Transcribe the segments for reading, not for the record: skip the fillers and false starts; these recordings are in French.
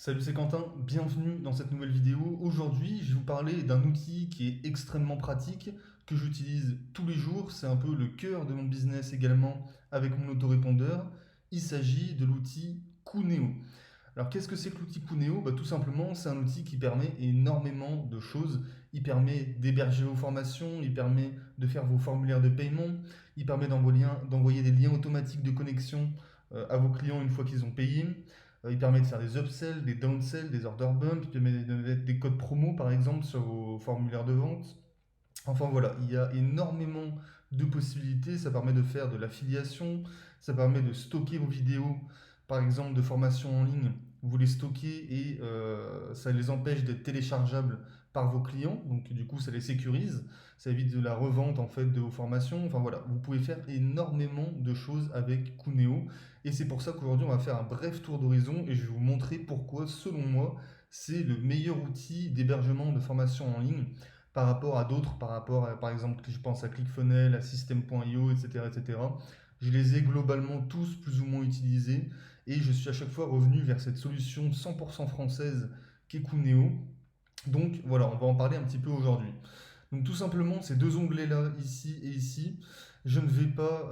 Salut, c'est Quentin, bienvenue dans cette nouvelle vidéo. Aujourd'hui, je vais vous parler d'un outil qui est extrêmement pratique, que j'utilise tous les jours. C'est un peu le cœur de mon business également avec mon autorépondeur. Il s'agit de l'outil Kuneo. Alors, qu'est-ce que c'est que l'outil Kuneo? Tout simplement, c'est un outil qui permet énormément de choses. Il permet d'héberger vos formations, il permet de faire vos formulaires de paiement, il permet d'envoyer des liens automatiques de connexion à vos clients une fois qu'ils ont payé. Il permet de faire des upsells, des downsells, des order bumps, il permet de mettre des codes promo par exemple sur vos formulaires de vente. Enfin voilà, il y a énormément de possibilités. Ça permet de faire de l'affiliation, ça permet de stocker vos vidéos, par exemple de formation en ligne. Vous les stockez et ça les empêche d'être téléchargeables par vos clients. Donc du coup, ça les sécurise. Ça évite de la revente en fait de vos formations. Enfin voilà, vous pouvez faire énormément de choses avec Kuneo. Et c'est pour ça qu'aujourd'hui, on va faire un bref tour d'horizon et je vais vous montrer pourquoi, selon moi, c'est le meilleur outil d'hébergement de formation en ligne par rapport à d'autres, par rapport à, par exemple, je pense à ClickFunnels, à System.io, etc., etc. Je les ai globalement tous plus ou moins utilisés et je suis à chaque fois revenu vers cette solution 100% française qu'est Kuneo. Donc voilà, on va en parler un petit peu aujourd'hui. Donc tout simplement, ces deux onglets-là, ici et ici, je ne vais pas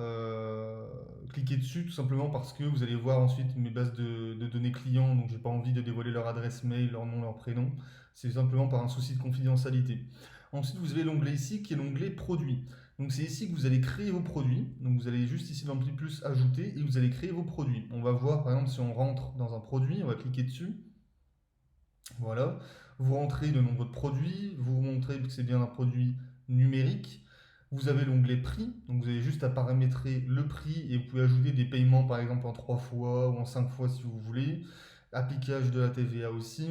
cliquer dessus, tout simplement parce que vous allez voir ensuite mes bases de données clients, donc j'ai pas envie de dévoiler leur adresse mail, leur nom, leur prénom. C'est simplement par un souci de confidentialité. Ensuite, vous avez l'onglet ici qui est l'onglet produits. Donc c'est ici que vous allez créer vos produits. Donc vous allez juste ici dans le petit plus ajouter et vous allez créer vos produits. On va voir par exemple si on rentre dans un produit, on va cliquer dessus. Voilà, vous rentrez le nom de votre produit, vous montrez que c'est bien un produit numérique. Vous avez l'onglet prix, donc vous avez juste à paramétrer le prix et vous pouvez ajouter des paiements par exemple en 3 fois ou en 5 fois si vous voulez. Appliquage de la TVA aussi.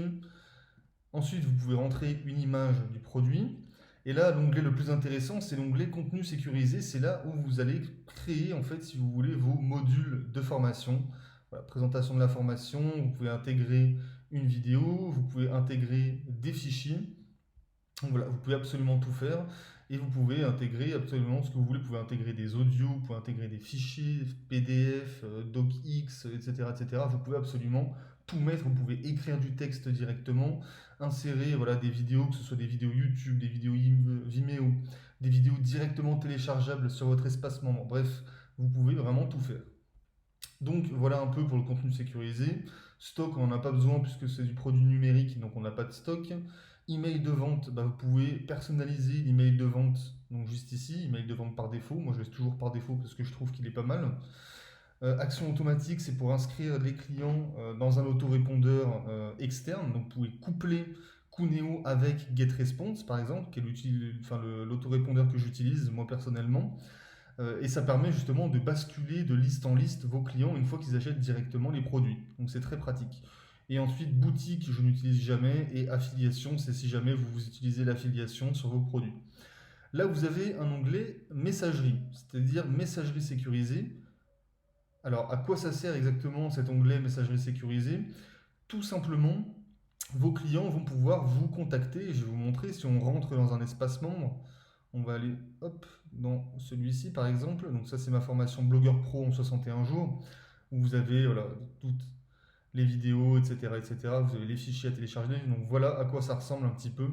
Ensuite, vous pouvez rentrer une image du produit. Et là, l'onglet le plus intéressant, c'est l'onglet contenu sécurisé. C'est là où vous allez créer, en fait, si vous voulez, vos modules de formation. Voilà, présentation de la formation, vous pouvez intégrer une vidéo, vous pouvez intégrer des fichiers. Donc voilà, vous pouvez absolument tout faire et vous pouvez intégrer absolument ce que vous voulez. Vous pouvez intégrer des audios, vous pouvez intégrer des fichiers, PDF, DocX, etc., etc. Vous pouvez absolument tout mettre. Vous pouvez écrire du texte directement, insérer voilà, des vidéos, que ce soit des vidéos YouTube, des vidéos Vimeo, des vidéos directement téléchargeables sur votre espace membre. Bref, vous pouvez vraiment tout faire. Donc voilà un peu pour le contenu sécurisé. Stock, on n'en a pas besoin puisque c'est du produit numérique, donc on n'a pas de stock. Email de vente, vous pouvez personnaliser l'email de vente, donc juste ici, email de vente par défaut. Moi je laisse toujours par défaut parce que je trouve qu'il est pas mal. Action automatique, c'est pour inscrire les clients dans un autorépondeur externe. Donc vous pouvez coupler Kuneo avec GetResponse par exemple, qui est l'autorépondeur que j'utilise moi personnellement. Et ça permet justement de basculer de liste en liste vos clients une fois qu'ils achètent directement les produits. Donc c'est très pratique. Et ensuite, boutique, je n'utilise jamais. Et affiliation, c'est si jamais vous utilisez l'affiliation sur vos produits. Là, vous avez un onglet messagerie, c'est-à-dire messagerie sécurisée. Alors, à quoi ça sert exactement cet onglet messagerie sécurisée? Tout simplement, vos clients vont pouvoir vous contacter. Je vais vous montrer si on rentre dans un espace membre. On va aller hop, dans celui-ci par exemple. Donc ça c'est ma formation blogueur pro en 61 jours. Où vous avez voilà, toutes les vidéos, etc., etc. Vous avez les fichiers à télécharger. Donc voilà à quoi ça ressemble un petit peu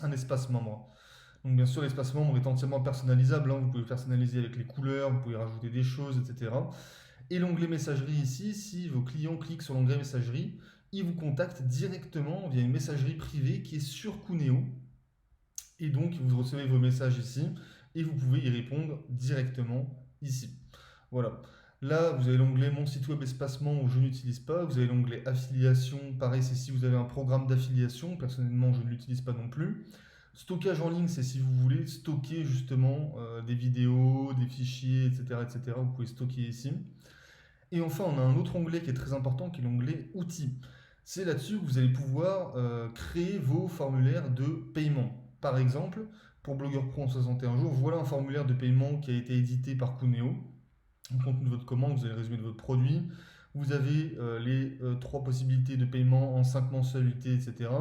un espace membre. Donc bien sûr l'espace membre est entièrement personnalisable. Vous pouvez le personnaliser avec les couleurs, vous pouvez rajouter des choses, etc. Et l'onglet messagerie ici, si vos clients cliquent sur l'onglet messagerie, ils vous contactent directement via une messagerie privée qui est sur Kuneo. Et donc, vous recevez vos messages ici et vous pouvez y répondre directement ici. Voilà. Là, vous avez l'onglet Mon site web espacement où je n'utilise pas. Vous avez l'onglet Affiliation. Pareil, c'est si vous avez un programme d'affiliation. Personnellement, je ne l'utilise pas non plus. Stockage en ligne, c'est si vous voulez stocker justement des vidéos, des fichiers, etc., etc. Vous pouvez stocker ici. Et enfin, on a un autre onglet qui est très important qui est l'onglet Outils. C'est là-dessus que vous allez pouvoir créer vos formulaires de paiement. Par exemple, pour Blogueur Pro en 61 jours, voilà un formulaire de paiement qui a été édité par Kuneo. Au contenu de votre commande, vous avez le résumé de votre produit. Vous avez les 3 possibilités de paiement en 5 mensualités, etc.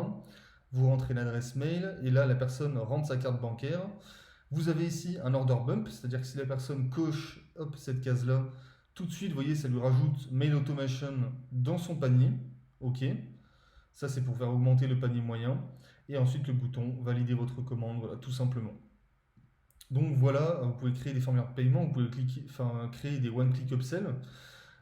Vous rentrez l'adresse mail et là, la personne rentre sa carte bancaire. Vous avez ici un order bump, c'est-à-dire que si la personne coche hop, cette case-là, tout de suite, vous voyez, ça lui rajoute Mail Automation dans son panier. OK. Ça, c'est pour faire augmenter le panier moyen. Et ensuite, le bouton valider votre commande, voilà, tout simplement. Donc voilà, vous pouvez créer des formulaires de paiement, vous pouvez créer des one-click upsell.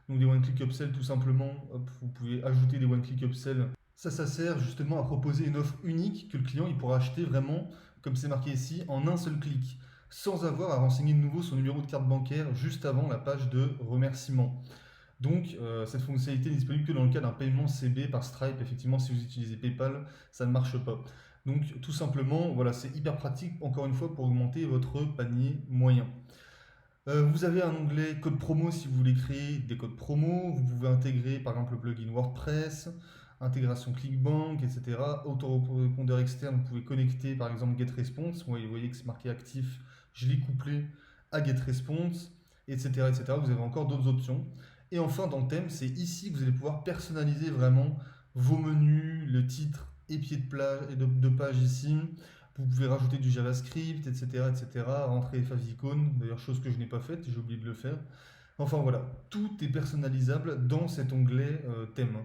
Donc des one-click upsell, tout simplement, hop, vous pouvez ajouter des one-click upsell. Ça sert justement à proposer une offre unique que le client il pourra acheter vraiment, comme c'est marqué ici, en un seul clic, sans avoir à renseigner de nouveau son numéro de carte bancaire juste avant la page de remerciement. Donc cette fonctionnalité n'est disponible que dans le cas d'un paiement CB par Stripe. Effectivement, si vous utilisez PayPal, ça ne marche pas. Donc tout simplement, voilà, c'est hyper pratique, encore une fois, pour augmenter votre panier moyen. Vous avez un onglet code promo si vous voulez créer des codes promo. Vous pouvez intégrer par exemple le plugin WordPress, intégration Clickbank, etc. Autorépondeur externe, vous pouvez connecter par exemple GetResponse. Vous voyez que c'est marqué actif, je l'ai couplé à GetResponse, etc., etc. Vous avez encore d'autres options. Et enfin, dans le thème, c'est ici que vous allez pouvoir personnaliser vraiment vos menus, le titre et pied de page ici. Vous pouvez rajouter du JavaScript, etc., etc. Rentrer les favicons, d'ailleurs chose que je n'ai pas faite, j'ai oublié de le faire. Enfin voilà, tout est personnalisable dans cet onglet thème.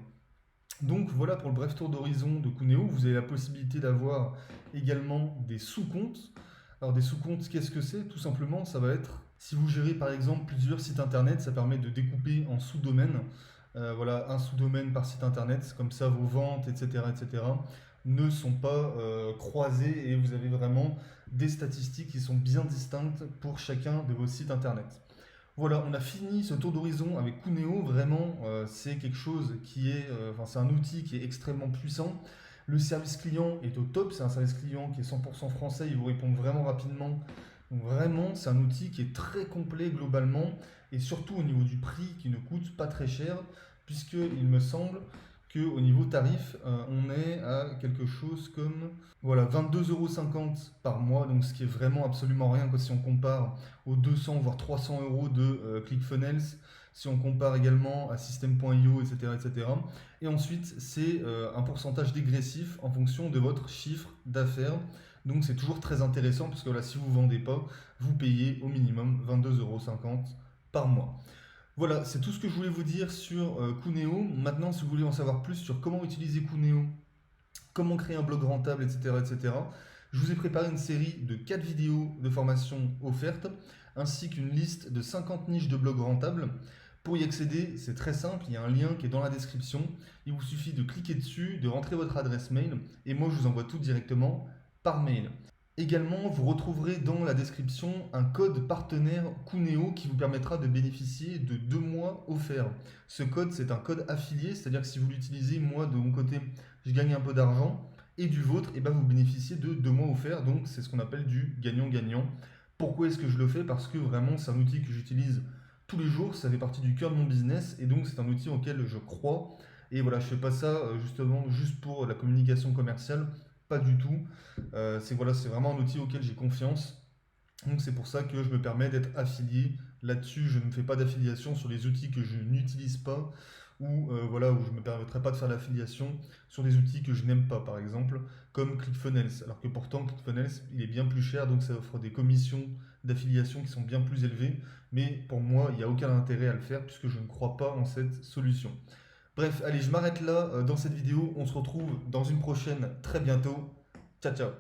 Donc voilà pour le bref tour d'horizon de Coonéo. Vous avez la possibilité d'avoir également des sous-comptes. Alors des sous-comptes, qu'est-ce que c'est? Tout simplement, ça va être, si vous gérez par exemple plusieurs sites internet, ça permet de découper en sous-domaines. Voilà, un sous-domaine par site internet, comme ça vos ventes, etc., ne sont pas croisées et vous avez vraiment des statistiques qui sont bien distinctes pour chacun de vos sites internet. Voilà, on a fini ce tour d'horizon avec Coonéo. Vraiment, c'est quelque chose qui est, c'est un outil qui est extrêmement puissant. Le service client est au top. C'est un service client qui est 100% français. Il vous répond vraiment rapidement. Donc vraiment, c'est un outil qui est très complet globalement et surtout au niveau du prix qui ne coûte pas très cher, puisque il me semble qu'au niveau tarif, on est à quelque chose comme voilà, 22,50 € par mois, donc ce qui est vraiment absolument rien si on compare aux 200 voire 300 € de ClickFunnels, si on compare également à System.io, etc., etc. Et ensuite, c'est un pourcentage dégressif en fonction de votre chiffre d'affaires. Donc c'est toujours très intéressant parce que là, si vous ne vendez pas, vous payez au minimum 22,50 € par mois. Voilà, c'est tout ce que je voulais vous dire sur Coonéo. Maintenant, si vous voulez en savoir plus sur comment utiliser Coonéo, comment créer un blog rentable, etc., etc., je vous ai préparé une série de 4 vidéos de formation offertes, ainsi qu'une liste de 50 niches de blogs rentables. Pour y accéder, c'est très simple, il y a un lien qui est dans la description. Il vous suffit de cliquer dessus, de rentrer votre adresse mail, et moi je vous envoie tout directement par mail. Également, vous retrouverez dans la description un code partenaire Coonéo qui vous permettra de bénéficier de 2 mois offerts. Ce code, c'est un code affilié, c'est-à-dire que si vous l'utilisez, moi de mon côté, je gagne un peu d'argent, et du vôtre, et ben vous bénéficiez de 2 mois offerts, donc c'est ce qu'on appelle du gagnant-gagnant. Pourquoi est-ce que je le fais? Parce que vraiment, c'est un outil que j'utilise tous les jours, ça fait partie du cœur de mon business, et donc c'est un outil auquel je crois. Et voilà, je ne fais pas ça justement juste pour la communication commerciale, pas du tout. C'est voilà, c'est vraiment un outil auquel j'ai confiance. Donc c'est pour ça que je me permets d'être affilié là-dessus. Je ne fais pas d'affiliation sur les outils que je n'utilise pas ou voilà, où je ne me permettrai pas de faire l'affiliation sur des outils que je n'aime pas, par exemple, comme ClickFunnels. Alors que pourtant, ClickFunnels, il est bien plus cher, donc ça offre des commissions d'affiliation qui sont bien plus élevées. Mais pour moi, il n'y a aucun intérêt à le faire puisque je ne crois pas en cette solution. Bref, allez, je m'arrête là dans cette vidéo. On se retrouve dans une prochaine très bientôt. Ciao, ciao.